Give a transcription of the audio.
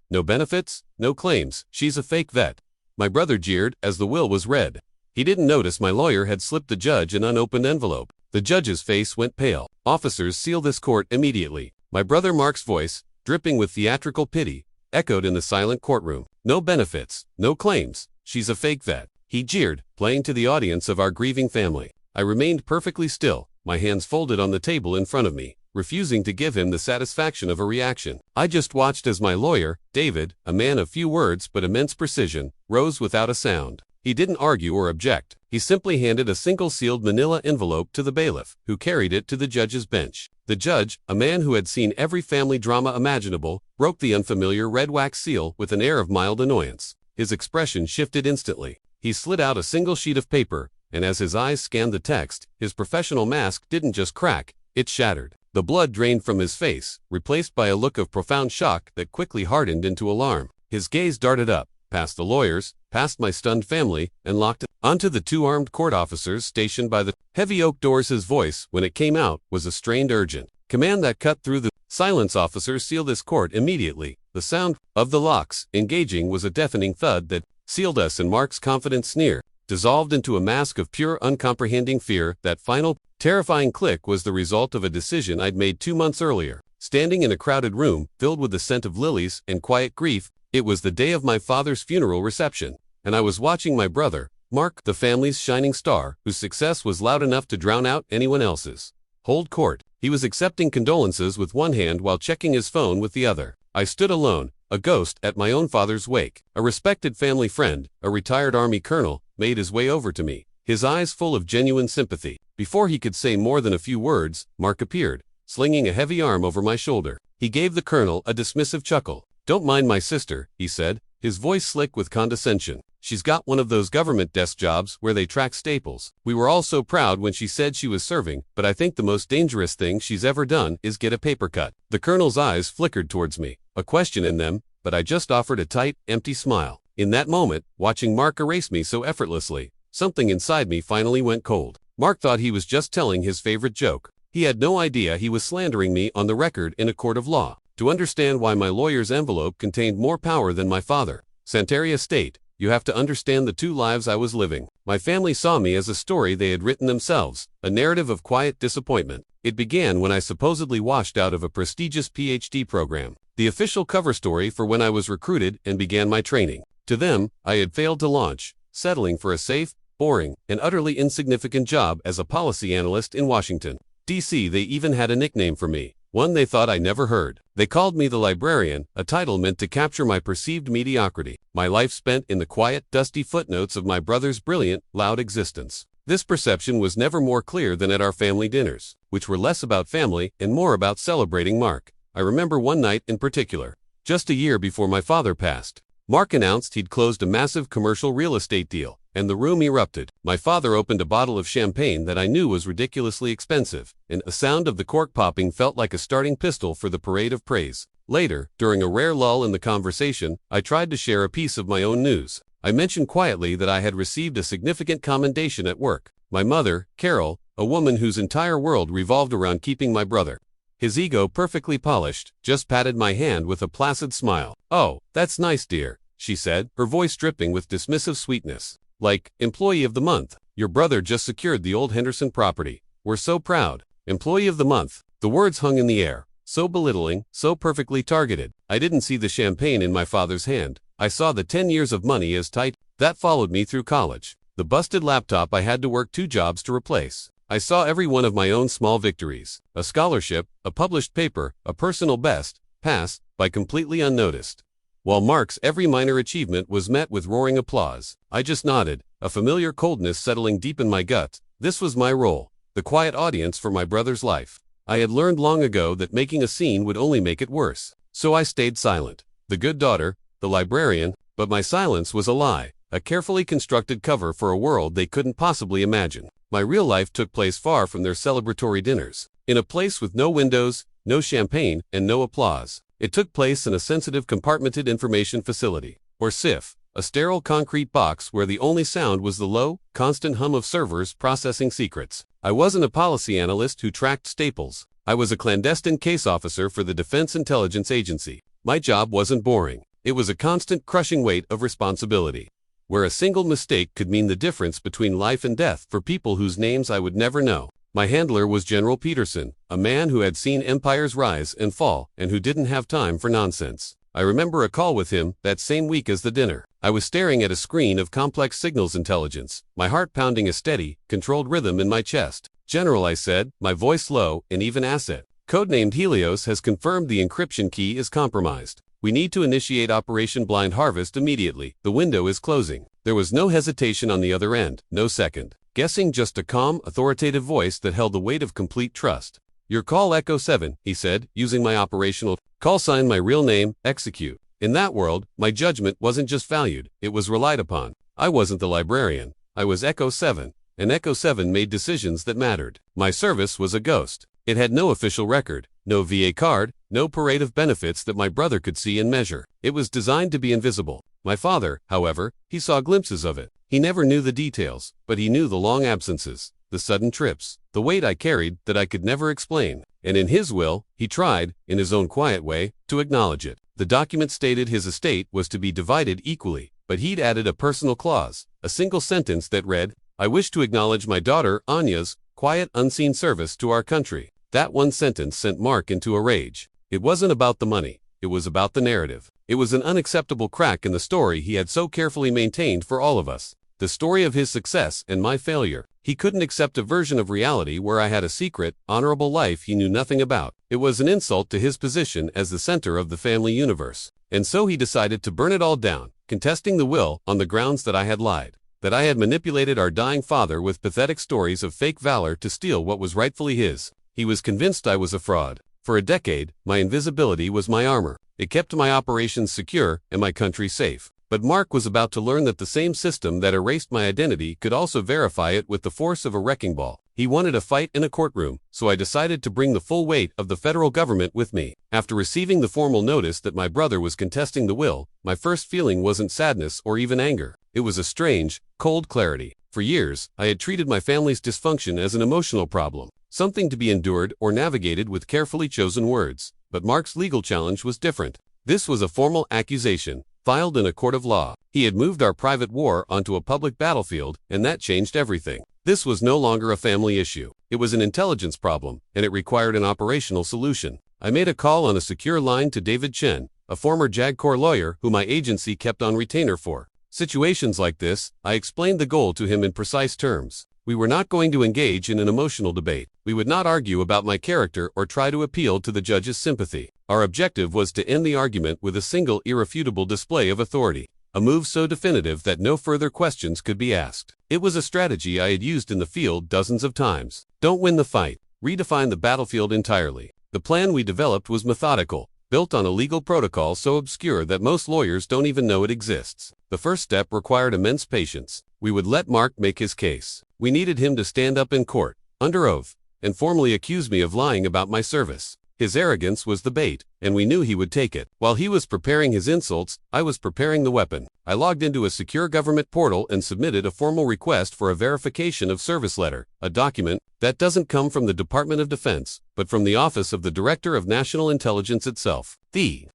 No benefits, no claims, she's a fake vet. My brother jeered as the will was read. He didn't notice my lawyer had slipped the judge an unopened envelope. The judge's face went pale. Officers, seal this court immediately. My brother Mark's voice, dripping with theatrical pity, echoed in the silent courtroom. No benefits, no claims, she's a fake vet. He jeered, playing to the audience of our grieving family. I remained perfectly still, my hands folded on the table in front of me, refusing to give him the satisfaction of a reaction. I just watched as my lawyer, David, a man of few words but immense precision, rose without a sound. He didn't argue or object. He simply handed a single sealed manila envelope to the bailiff, who carried it to the judge's bench. The judge, a man who had seen every family drama imaginable, broke the unfamiliar red wax seal with an air of mild annoyance. His expression shifted instantly. He slid out a single sheet of paper, and as his eyes scanned the text, his professional mask didn't just crack, it shattered. The blood drained from his face, replaced by a look of profound shock that quickly hardened into alarm. His gaze darted up, past the lawyers, past my stunned family, and locked onto the two armed court officers stationed by the heavy oak doors. His voice, when it came out, was a strained urgent command that cut through the silence. Officers, seal this court immediately. The sound of the locks engaging was a deafening thud that sealed us, and Mark's confident sneer dissolved into a mask of pure uncomprehending fear. That final, terrifying click was the result of a decision I'd made 2 months earlier. Standing in a crowded room, filled with the scent of lilies and quiet grief, it was the day of my father's funeral reception, and I was watching my brother, Mark, the family's shining star, whose success was loud enough to drown out anyone else's, hold court. He was accepting condolences with one hand while checking his phone with the other. I stood alone, a ghost, at my own father's wake. A respected family friend, a retired Army colonel, made his way over to me, his eyes full of genuine sympathy. Before he could say more than a few words, Mark appeared, slinging a heavy arm over my shoulder. He gave the colonel a dismissive chuckle. "Don't mind my sister," he said, his voice slick with condescension. "She's got one of those government desk jobs where they track staples. We were all so proud when she said she was serving, but I think the most dangerous thing she's ever done is get a paper cut." The colonel's eyes flickered towards me, a question in them, but I just offered a tight, empty smile. In that moment, watching Mark erase me so effortlessly, something inside me finally went cold. Mark thought he was just telling his favorite joke. He had no idea he was slandering me on the record in a court of law. To understand why my lawyer's envelope contained more power than my father, Santeria State, you have to understand the two lives I was living. My family saw me as a story they had written themselves, a narrative of quiet disappointment. It began when I supposedly washed out of a prestigious PhD program, the official cover story for when I was recruited and began my training. To them, I had failed to launch, settling for a safe, boring, and utterly insignificant job as a policy analyst in Washington, D.C. They even had a nickname for me, one they thought I never heard. They called me the librarian, a title meant to capture my perceived mediocrity, my life spent in the quiet, dusty footnotes of my brother's brilliant, loud existence. This perception was never more clear than at our family dinners, which were less about family and more about celebrating Mark. I remember one night in particular, just a year before my father passed. Mark announced he'd closed a massive commercial real estate deal, and the room erupted. My father opened a bottle of champagne that I knew was ridiculously expensive, and the sound of the cork popping felt like a starting pistol for the parade of praise. Later, during a rare lull in the conversation, I tried to share a piece of my own news. I mentioned quietly that I had received a significant commendation at work. My mother, Carol, a woman whose entire world revolved around keeping my brother, his ego perfectly polished, just patted my hand with a placid smile. "Oh, that's nice, dear," she said, her voice dripping with dismissive sweetness. "Like, employee of the month. Your brother just secured the old Henderson property. We're so proud. Employee of the month." The words hung in the air, so belittling, so perfectly targeted. I didn't see the champagne in my father's hand. I saw the 10 years of money as tight that followed me through college, the busted laptop I had to work 2 jobs to replace. I saw every one of my own small victories, a scholarship, a published paper, a personal best, pass by completely unnoticed, while Mark's every minor achievement was met with roaring applause. I just nodded, a familiar coldness settling deep in my gut. This was my role, the quiet audience for my brother's life. I had learned long ago that making a scene would only make it worse, so I stayed silent. The good daughter, the librarian, but my silence was a lie, a carefully constructed cover for a world they couldn't possibly imagine. My real life took place far from their celebratory dinners, in a place with no windows, no champagne, and no applause. It took place in a sensitive compartmented information facility, or SIF, a sterile concrete box where the only sound was the low, constant hum of servers processing secrets. I wasn't a policy analyst who tracked staples. I was a clandestine case officer for the Defense Intelligence Agency. My job wasn't boring. It was a constant crushing weight of responsibility, where a single mistake could mean the difference between life and death for people whose names I would never know. My handler was General Peterson, a man who had seen empires rise and fall and who didn't have time for nonsense. I remember a call with him that same week as the dinner. I was staring at a screen of complex signals intelligence, my heart pounding a steady, controlled rhythm in my chest. "General," I said, my voice low and even acid. "Codenamed Helios has confirmed the encryption key is compromised. We need to initiate Operation Blind Harvest immediately. The window is closing." There was no hesitation on the other end, no second guessing, just a calm, authoritative voice that held the weight of complete trust. "Your call, Echo 7, he said, using my operational call sign, my real name, Execute. In that world, my judgment wasn't just valued, it was relied upon. I wasn't the librarian. I was Echo 7, and Echo 7 made decisions that mattered. My service was a ghost. It had no official record, no VA card, no parade of benefits that my brother could see and measure. It was designed to be invisible. My father, however, he saw glimpses of it. He never knew the details, but he knew the long absences, the sudden trips, the weight I carried that I could never explain. And in his will, he tried, in his own quiet way, to acknowledge it. The document stated his estate was to be divided equally, but he'd added a personal clause, a single sentence that read, "I wish to acknowledge my daughter, Anya's, quiet, unseen service to our country." That one sentence sent Mark into a rage. It wasn't about the money. It was about the narrative. It was an unacceptable crack in the story he had so carefully maintained for all of us. The story of his success and my failure. He couldn't accept a version of reality where I had a secret, honorable life he knew nothing about. It was an insult to his position as the center of the family universe. And so he decided to burn it all down, contesting the will on the grounds that I had lied, that I had manipulated our dying father with pathetic stories of fake valor to steal what was rightfully his. He was convinced I was a fraud. For a decade, my invisibility was my armor. It kept my operations secure and my country safe. But Mark was about to learn that the same system that erased my identity could also verify it with the force of a wrecking ball. He wanted a fight in a courtroom, so I decided to bring the full weight of the federal government with me. After receiving the formal notice that my brother was contesting the will, my first feeling wasn't sadness or even anger. It was a strange, cold clarity. For years, I had treated my family's dysfunction as an emotional problem, something to be endured or navigated with carefully chosen words. But Mark's legal challenge was different. This was a formal accusation, filed in a court of law. He had moved our private war onto a public battlefield, and that changed everything. This was no longer a family issue. It was an intelligence problem, and it required an operational solution. I made a call on a secure line to David Chen, a former JAG Corps lawyer who my agency kept on retainer for situations like this. I explained the goal to him in precise terms. We were not going to engage in an emotional debate. We would not argue about my character or try to appeal to the judge's sympathy. Our objective was to end the argument with a single irrefutable display of authority, a move so definitive that no further questions could be asked. It was a strategy I had used in the field dozens of times. Don't win the fight. Redefine the battlefield entirely. The plan we developed was methodical, built on a legal protocol so obscure that most lawyers don't even know it exists. The first step required immense patience. We would let Mark make his case. We needed him to stand up in court, under oath, and formally accuse me of lying about my service. His arrogance was the bait, and we knew he would take it. While he was preparing his insults, I was preparing the weapon. I logged into a secure government portal and submitted a formal request for a verification of service letter, a document that doesn't come from the Department of Defense, but from the Office of the Director of National Intelligence itself. The